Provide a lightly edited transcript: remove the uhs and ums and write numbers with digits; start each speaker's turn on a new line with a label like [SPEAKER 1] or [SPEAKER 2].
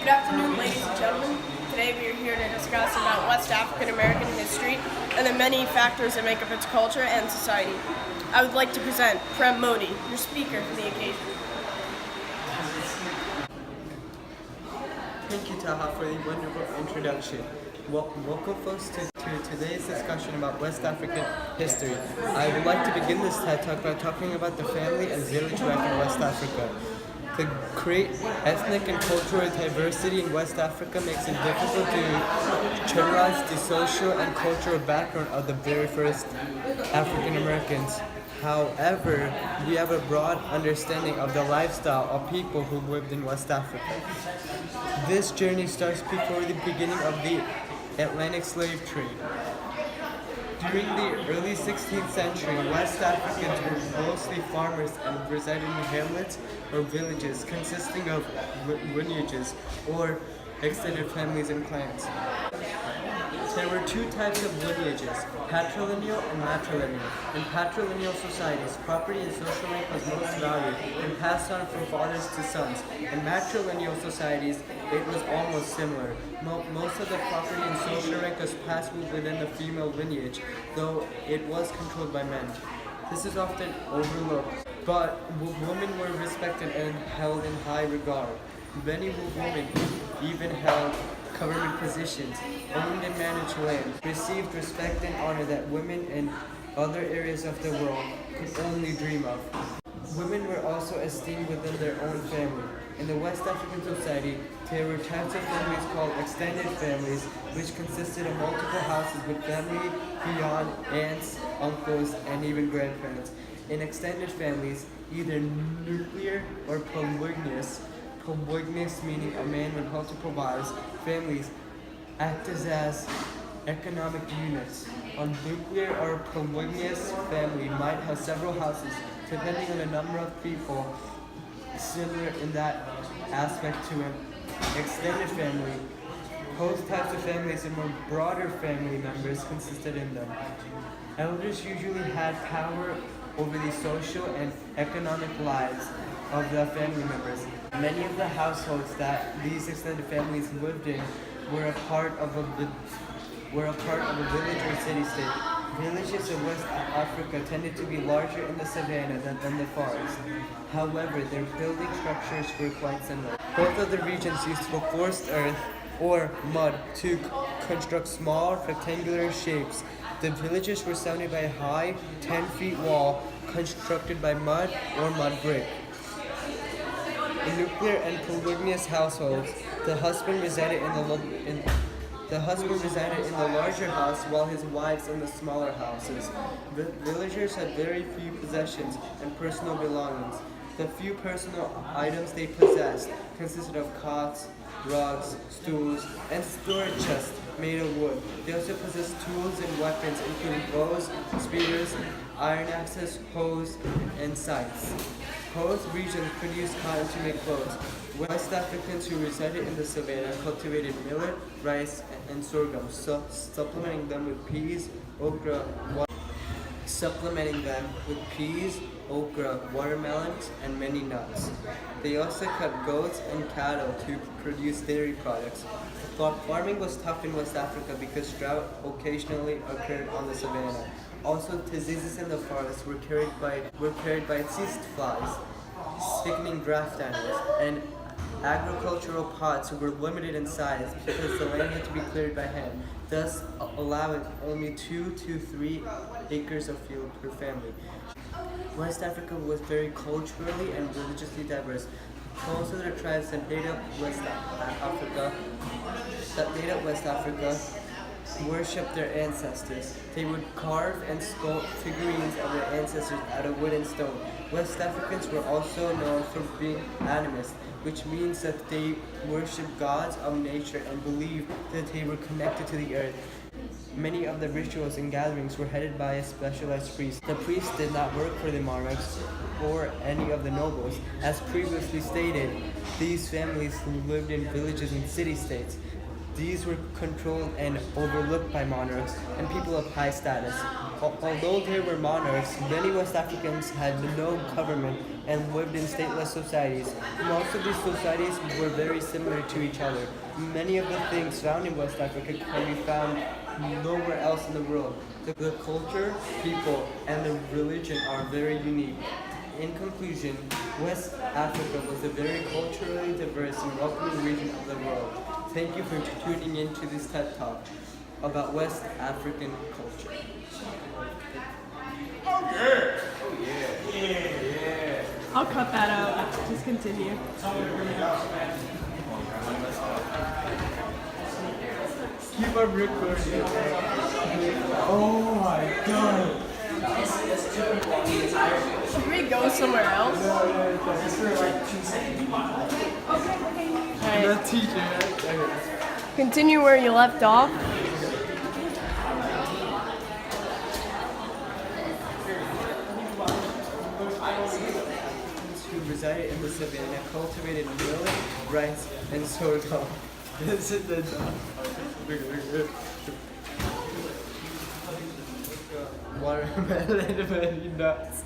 [SPEAKER 1] Good afternoon, ladies and gentlemen. Today we are here to discuss about West African American history and the many factors that make up its culture and society. I would like to present Prem, your speaker for the occasion.
[SPEAKER 2] Thank you, Taaha, for the wonderful introduction. Welcome, folks, to today's discussion about West African history. I would like to begin this TED Talk by talking about the family and village life in West Africa. To create ethnic and cultural diversity in West Africa makes it difficult to generalize the social and cultural background of the very first African Americans. However, we have a broad understanding of the lifestyle of people who lived in West Africa. This journey starts before the beginning of the Atlantic slave trade. During the early 16th century, West Africans were mostly farmers and resided in hamlets or villages consisting of lineages or extended families and clans. There were two types of lineages, patrilineal and matrilineal. In patrilineal societies, property and social rank was most valued and passed on from fathers to sons. In matrilineal societies, it was almost similar. Most of the property and social rank was passed within the female lineage, though it was controlled by men. This is often overlooked, but women were respected and held in high regard. Many women even held government positions, owned and managed land, received respect and honor that women in other areas of the world could only dream of. Women were also esteemed within their own family. In the West African society, there were types of families called extended families, which consisted of multiple houses with family beyond aunts, uncles, and even grandparents. In extended families, either nuclear or polygynous meaning a man with multiple wives, families acted as economic units. A nuclear or polygynous family might have several houses, depending on the number of people, similar in that aspect to an extended family. Both types of families and more broader family members consisted in them. Elders usually had power over the social and economic lives of the family members. Many of the households that these extended families lived in were a part of a village or city-state. Villages in West Africa tended to be larger in the savanna than the forest. However, their building structures were quite similar. Both of the regions used forced earth or mud to construct small rectangular shapes. The villages were surrounded by a high 10-foot wall constructed by mud or mud brick. In nuclear and polygynous households, the husband resided in the larger house while his wives in the smaller houses. Villagers had very few possessions and personal belongings. The few personal items they possessed consisted of cots, rugs, stools, and storage chests made of wood. They also possessed tools and weapons including bows, spears, iron axes, hoes, and scythes. Both regions produced cotton to make clothes. West Africans who resided in the savanna cultivated millet, rice, and sorghum, supplementing them with peas, okra, watermelons, and many nuts. They also kept goats and cattle to produce dairy products. Farming was tough in West Africa because drought occasionally occurred on the savanna. Also, diseases in the forest were carried by cyst flies, sickening draft animals, and agricultural plots were limited in size because the land had to be cleared by hand, thus allowing only 2 to 3 acres of field per family. West Africa was very culturally and religiously diverse. Most of the tribes that made up West Africa worshipped their ancestors. They would carve and sculpt figurines of their ancestors out of wood and stone. West Africans were also known for being animists, which means that they worshipped gods of nature and believed that they were connected to the earth. Many of the rituals and gatherings were headed by a specialized priest. The priest did not work for the monarchs or any of the nobles. As previously stated, these families lived in villages and city-states. These were controlled and overlooked by monarchs and people of high status. Although they were monarchs, many West Africans had no government and lived in stateless societies. Most of these societies were very similar to each other. Many of the things found in West Africa can be found nowhere else in the world. The culture, people, and the religion are very unique. In conclusion, West Africa was a very culturally diverse and welcoming region of the world. Thank you for tuning in to this TED Talk about West African culture.
[SPEAKER 1] I'll cut that out. Just continue.
[SPEAKER 2] Keep on recording. Oh my god.
[SPEAKER 1] Should we go somewhere else?
[SPEAKER 2] The
[SPEAKER 1] Alright.
[SPEAKER 2] teacher.
[SPEAKER 1] Continue where you left off.
[SPEAKER 2] Who resided in the savannah cultivated millet, rice, and sorghum. This is the watermelon, very nuts.